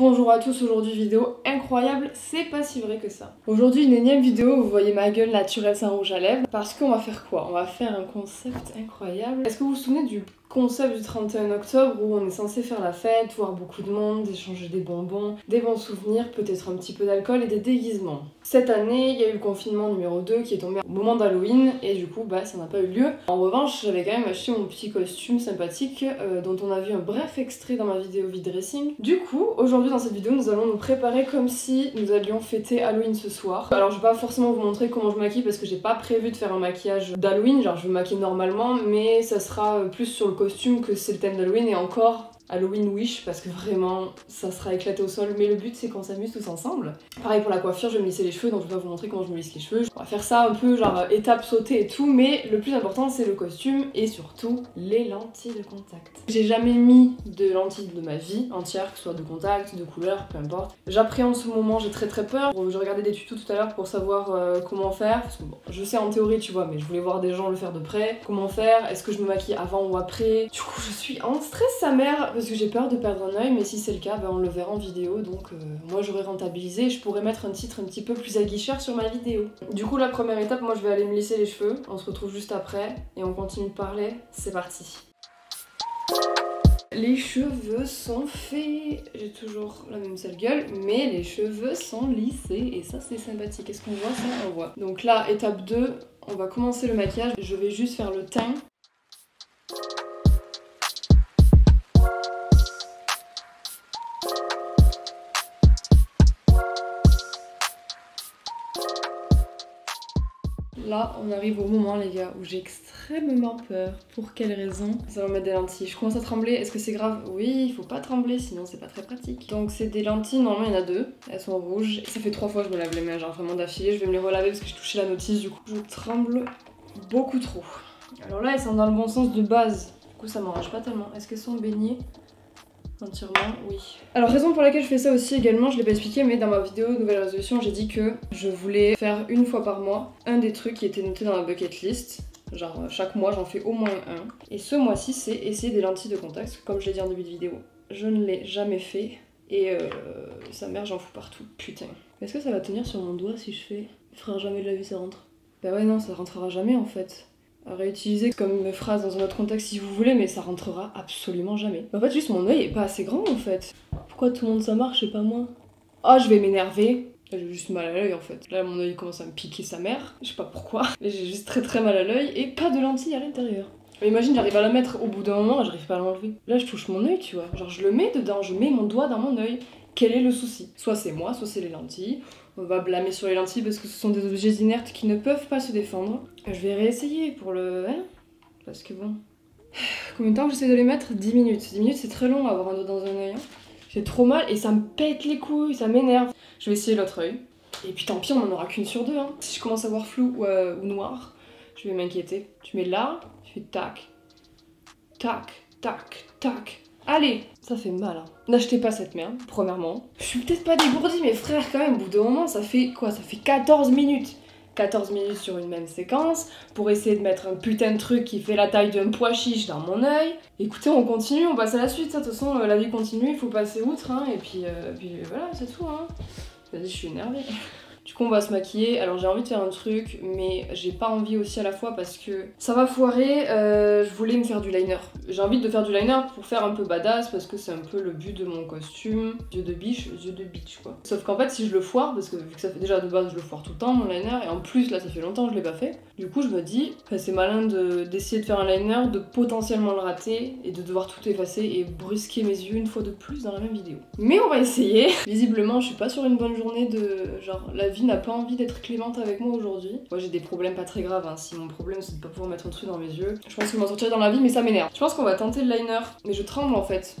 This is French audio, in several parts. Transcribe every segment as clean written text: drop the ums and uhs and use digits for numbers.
Bonjour à tous, aujourd'hui vidéo incroyable, c'est pas si vrai que ça. Aujourd'hui une énième vidéo où vous voyez ma gueule naturelle sans rouge à lèvres, parce qu'on va faire quoi? On va faire un concept incroyable. Est-ce que vous vous souvenez du concept du 31 octobre où on est censé faire la fête, voir beaucoup de monde, échanger des bonbons, des bons souvenirs, peut-être un petit peu d'alcool et des déguisements? Cette année, il y a eu le confinement numéro 2 qui est tombé au moment d'Halloween et du coup ça n'a pas eu lieu. En revanche, j'avais quand même acheté mon petit costume sympathique dont on a vu un bref extrait dans ma vidéo vide-dressing. Du coup, aujourd'hui dans cette vidéo, nous allons nous préparer comme si nous allions fêter Halloween ce soir. Alors je vais pas forcément vous montrer comment je maquille parce que j'ai pas prévu de faire un maquillage d'Halloween, genre je vais me maquiller normalement, mais ça sera plus sur le costume que c'est le thème d'Halloween et encore Halloween wish parce que vraiment ça sera éclaté au sol, mais le but c'est qu'on s'amuse tous ensemble. Pareil pour la coiffure, je vais me lisser les cheveux donc je vais pas vous montrer comment je me lisse les cheveux. On va faire ça un peu genre étape sautée et tout, mais le plus important c'est le costume et surtout les lentilles de contact. J'ai jamais mis de lentilles de ma vie entière, que ce soit de contact, de couleur, peu importe. J'appréhende ce moment, j'ai très peur. J'ai regardé des tutos tout à l'heure pour savoir comment faire, parce que bon, je sais en théorie tu vois, mais je voulais voir des gens le faire de près. Comment faire, est-ce que je me maquille avant ou après? Du coup je suis en stress sa mère parce que j'ai peur de perdre un œil, mais si c'est le cas, on le verra en vidéo, donc moi j'aurais rentabilisé et je pourrais mettre un titre un petit peu plus aguicheur sur ma vidéo. Du coup la première étape, moi je vais aller me lisser les cheveux, on se retrouve juste après et on continue de parler, c'est parti. Les cheveux sont faits, j'ai toujours la même sale gueule, mais les cheveux sont lissés et ça c'est sympathique. Est-ce qu'on voit ça? On voit. Donc là, étape 2, on va commencer le maquillage. Je vais juste faire le teint. Là, on arrive au moment, les gars, où j'ai extrêmement peur. Pour quelle raison? Ça va mettre des lentilles. Je commence à trembler. Est-ce que c'est grave? Oui, il faut pas trembler, sinon c'est pas très pratique. Donc c'est des lentilles, normalement il y en a 2. Elles sont rouges. Ça fait 3 fois que je me lave les mains, genre vraiment d'affilée. Je vais me les relaver parce que j'ai touché la notice, du coup. Je tremble beaucoup trop. Alors là, elles sont dans le bon sens de base. Du coup, ça m'arrange pas tellement. Est-ce qu'elles sont baignées? Entièrement, oui. Alors raison pour laquelle je fais ça aussi également, je l'ai pas expliqué, mais dans ma vidéo nouvelle résolution j'ai dit que je voulais faire une fois par mois un des trucs qui était noté dans ma bucket list. Genre chaque mois j'en fais au moins un. Et ce mois-ci c'est essayer des lentilles de contact, comme je l'ai dit en début de vidéo. Je ne l'ai jamais fait et sa mère j'en fous partout, putain. Est-ce que ça va tenir sur mon doigt si je fais? Il fera jamais de la vie ça rentre. Bah ouais non, ça rentrera jamais en fait. À réutiliser comme phrase dans un autre contexte si vous voulez, mais ça rentrera absolument jamais. En fait, juste mon œil est pas assez grand en fait. Pourquoi tout le monde ça marche et pas moi? Ah, je vais m'énerver. J'ai juste mal à l'œil en fait. Là, mon œil commence à me piquer sa mère. Je sais pas pourquoi. Là, j'ai juste très mal à l'œil et pas de lentilles à l'intérieur. Mais imagine, j'arrive à la mettre au bout d'un moment et j'arrive pas à l'enlever. Là, je touche mon œil, tu vois. Genre, je le mets dedans, je mets mon doigt dans mon œil. Quel est le souci? Soit c'est moi, soit c'est les lentilles. On va blâmer sur les lentilles parce que ce sont des objets inertes qui ne peuvent pas se défendre. Je vais réessayer pour le... Hein, parce que bon... Combien de temps j'essaie de les mettre? 10 minutes. 10 minutes c'est très long à avoir un doigt dans un œil. Hein. J'ai trop mal et ça me pète les couilles, ça m'énerve. Je vais essayer l'autre œil. Et puis tant pis, on en aura qu'une sur deux. Hein. Si je commence à voir flou ou noir, je vais m'inquiéter. Tu mets là, tu fais tac, tac, tac, tac. Allez, ça fait mal. Hein. N'achetez pas cette merde, premièrement. Je suis peut-être pas dégourdie, mais frère, quand même, au bout d'un moment, ça fait quoi? Ça fait 14 minutes. 14 minutes sur une même séquence pour essayer de mettre un putain de truc qui fait la taille d'un pois chiche dans mon œil. Écoutez, on continue, on passe à la suite. De toute façon, la vie continue, il faut passer outre. Hein, et puis voilà, c'est tout. Hein. Vas-y, je suis énervée. Du coup on va se maquiller, alors j'ai envie de faire un truc mais j'ai pas envie aussi à la fois parce que ça va foirer, je voulais me faire du liner. J'ai envie de faire du liner pour faire un peu badass parce que c'est un peu le but de mon costume. Yeux de biche quoi. Sauf qu'en fait si je le foire, parce que vu que ça fait déjà de base je le foire tout le temps mon liner et en plus là ça fait longtemps que je l'ai pas fait. Du coup je me dis, c'est malin d'essayer de faire un liner, de potentiellement le rater et de devoir tout effacer et brusquer mes yeux une fois de plus dans la même vidéo. Mais on va essayer. Visiblement je suis pas sur une bonne journée de genre la vie n'a pas envie d'être clémente avec moi aujourd'hui. Moi j'ai des problèmes pas très graves, hein. Si mon problème c'est de pas pouvoir mettre un truc dans mes yeux, je pense que je m'en sortirai dans la vie mais ça m'énerve. Je pense qu'on va tenter le liner, mais je tremble en fait.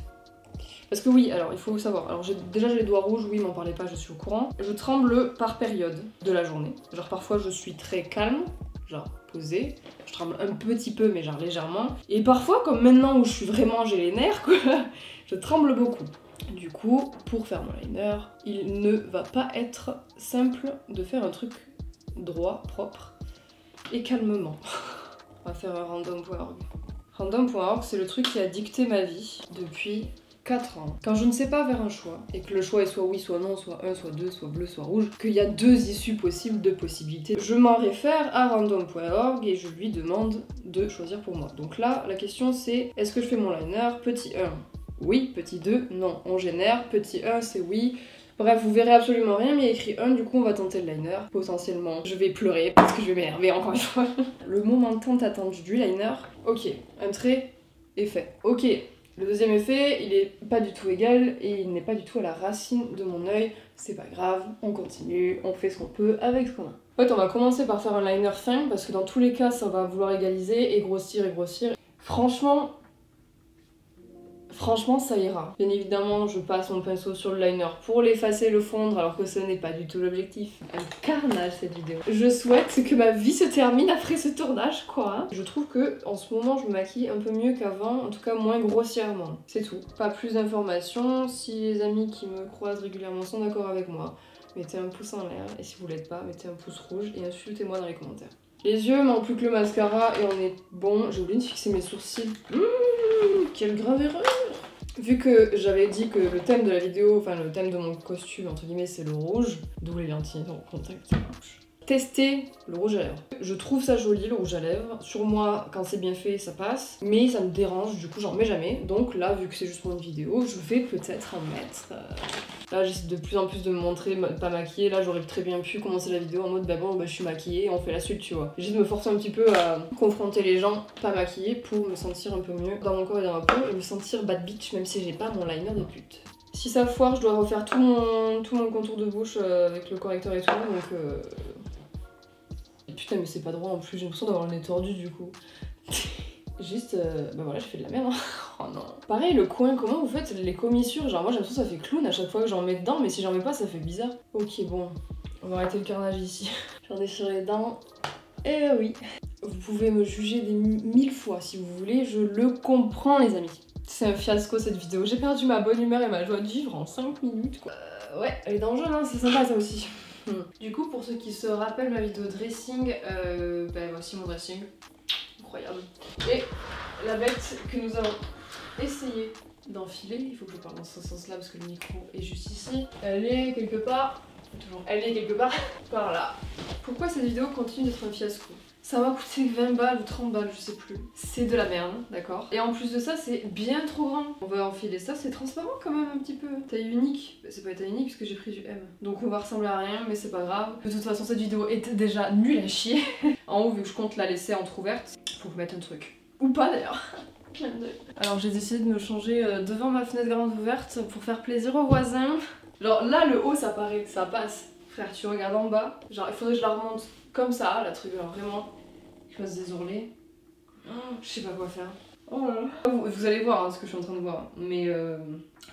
Parce que oui, alors il faut savoir, alors déjà j'ai les doigts rouges, oui m'en parlez pas, je suis au courant. Je tremble par période de la journée. Genre parfois je suis très calme, genre posée. Je tremble un petit peu mais genre légèrement. Et parfois comme maintenant où je suis vraiment, j'ai les nerfs quoi, je tremble beaucoup. Du coup, pour faire mon liner, il ne va pas être simple de faire un truc droit, propre et calmement. On va faire un random.org. Random.org, c'est le truc qui a dicté ma vie depuis 4 ans, quand je ne sais pas faire un choix, et que le choix est soit oui, soit non, soit 1, soit 2, soit bleu, soit rouge, qu'il y a 2 issues possibles, 2 possibilités, je m'en réfère à random.org et je lui demande de choisir pour moi. Donc là, la question c'est, est-ce que je fais mon liner? Petit 1, oui, petit 2, non. On génère, petit 1 c'est oui. Bref, vous verrez absolument rien, mais il y a écrit 1, du coup on va tenter le liner. Potentiellement, je vais pleurer parce que je vais m'énerver encore une fois. Le moment tant attendu du liner. Ok, un trait est fait. Ok, le deuxième effet, il est pas du tout égal et il n'est pas du tout à la racine de mon œil. C'est pas grave, on continue, on fait ce qu'on peut avec ce qu'on a. En fait, on va commencer par faire un liner fin parce que dans tous les cas, ça va vouloir égaliser et grossir et grossir. Franchement, ça ira. Bien évidemment, je passe mon pinceau sur le liner pour l'effacer, le fondre, alors que ce n'est pas du tout l'objectif. Un carnage cette vidéo. Je souhaite que ma vie se termine après ce tournage, quoi. Je trouve que en ce moment, je me maquille un peu mieux qu'avant, en tout cas moins grossièrement. C'est tout. Pas plus d'informations. Si les amis qui me croisent régulièrement sont d'accord avec moi, mettez un pouce en l'air. Et si vous l'êtes pas, mettez un pouce rouge et insultez-moi dans les commentaires. Les yeux manquent plus que le mascara et on est bon. J'ai oublié de fixer mes sourcils. Quelle grave erreur! Vu que j'avais dit que le thème de la vidéo, enfin le thème de mon costume entre guillemets c'est le rouge, d'où les lentilles en contact rouge. Tester le rouge à lèvres. Je trouve ça joli le rouge à lèvres. Sur moi, quand c'est bien fait, ça passe. Mais ça me dérange, du coup j'en mets jamais. Donc là, vu que c'est juste pour une vidéo, je vais peut-être en mettre. Là j'essaie de plus en plus de me montrer pas maquillée. Là j'aurais très bien pu commencer la vidéo en mode bah bon bah je suis maquillée, on fait la suite tu vois. J'essaie de me forcer un petit peu à confronter les gens pas maquillés pour me sentir un peu mieux dans mon corps et dans ma peau et me sentir bad bitch même si j'ai pas mon liner de pute. Si ça foire, je dois refaire tout mon contour de bouche avec le correcteur et tout donc putain mais c'est pas droit en plus, j'ai l'impression d'avoir le nez tordu du coup. Juste, bah voilà, je fais de la merde. Oh non. Pareil, le coin, comment vous faites les commissures? Genre moi j'ai l'impression que ça fait clown à chaque fois que j'en mets dedans, mais si j'en mets pas, ça fait bizarre. Ok, bon, on va arrêter le carnage ici. J'en ai sur les dents. Eh oui. Vous pouvez me juger des 1000 fois si vous voulez, je le comprends les amis. C'est un fiasco cette vidéo. J'ai perdu ma bonne humeur et ma joie de vivre en 5 minutes quoi. Ouais, elle est dans le jaune, hein, c'est sympa ça aussi. Du coup, pour ceux qui se rappellent ma vidéo dressing, bah voici mon dressing. Incroyable. Et la bête que nous avons essayé d'enfiler, il faut que je parle dans ce sens là parce que le micro est juste ici. Elle est quelque part, toujours, elle est quelque part par là. Pourquoi cette vidéo continue d'être un fiasco? Ça m'a coûté 20 balles ou 30 balles, je sais plus. C'est de la merde, d'accord? Et en plus de ça, c'est bien trop grand. On va enfiler ça, c'est transparent quand même un petit peu. Taille unique, c'est pas taille unique puisque j'ai pris du M. Donc on va ressembler à rien, mais c'est pas grave. De toute façon, cette vidéo est déjà nulle à chier. En haut, vu que je compte la laisser entrouverte, faut mettre un truc. Ou pas d'ailleurs. Alors j'ai décidé de me changer devant ma fenêtre grande ouverte pour faire plaisir aux voisins. Genre là, le haut, ça paraît, ça passe. Frère, tu regardes en bas, genre il faudrait que je la remonte comme ça, la truc, genre vraiment, je fasse des ourlets. Oh, je sais pas quoi faire. Oh là là. Vous allez voir hein, ce que je suis en train de voir, mais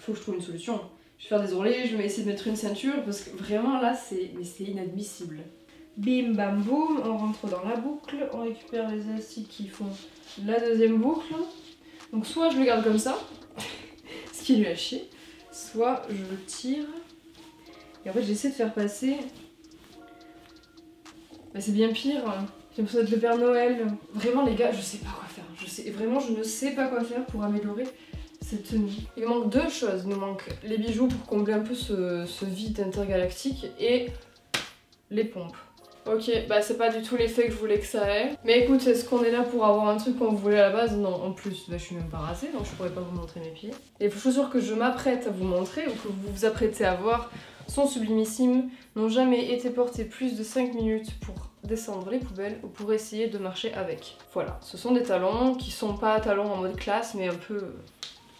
faut que je trouve une solution. Je vais faire des ourlets, je vais essayer de mettre une ceinture parce que vraiment là, c'est inadmissible. Bim bam boum, on rentre dans la boucle, on récupère les élastiques qui font la deuxième boucle. Donc soit je le garde comme ça, ce qui lui a chier, soit je le tire. Et en fait j'essaie de faire passer... Bah c'est bien pire, j'ai l'impression d'être le Père Noël. Vraiment les gars, je sais pas quoi faire. Vraiment je ne sais pas quoi faire pour améliorer cette tenue. Il me manque deux choses. Il nous manque les bijoux pour combler un peu ce vide intergalactique et les pompes. Ok, bah c'est pas du tout l'effet que je voulais que ça ait. Mais écoute, est-ce qu'on est là pour avoir un truc qu'on voulait à la base? Non, en plus, bah, je suis même pas rasée, donc je pourrais pas vous montrer mes pieds. Et les chaussures que je m'apprête à vous montrer, ou que vous vous apprêtez à voir, sont sublimissimes, n'ont jamais été portées plus de 5 minutes pour descendre les poubelles ou pour essayer de marcher avec. Voilà, ce sont des talons qui sont pas talons en mode classe, mais un peu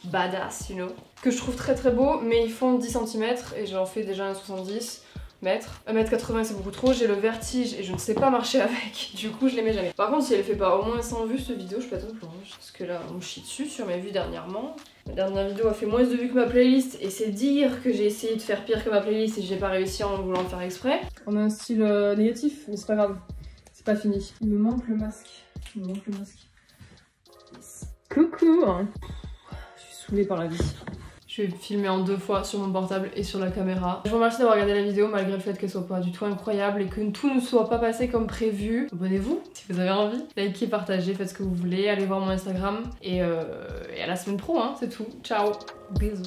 badass, you know. Que je trouve très très beaux, mais ils font 10 cm et j'en fais déjà un 70 mètres. 1m80 c'est beaucoup trop, j'ai le vertige et je ne sais pas marcher avec, du coup je les mets jamais. Par contre si elle fait pas au moins 100 vues cette vidéo, je pète un plomb, parce que là on me chie dessus sur mes vues dernièrement. Ma dernière vidéo a fait moins de vues que ma playlist et c'est dire que j'ai essayé de faire pire que ma playlist et j'ai pas réussi en voulant le faire exprès. On a un style négatif, mais c'est pas grave, c'est pas fini. Il me manque le masque, il me manque le masque. Yes. Coucou hein. Je suis saoulée par la vie. Je Je vais filmer en 2 fois sur mon portable et sur la caméra. Je vous remercie d'avoir regardé la vidéo malgré le fait qu'elle soit pas du tout incroyable et que tout ne soit pas passé comme prévu. Abonnez-vous si vous avez envie. Likez, partagez, faites ce que vous voulez. Allez voir mon Instagram. Et à la semaine pro, hein, c'est tout. Ciao. Bisous.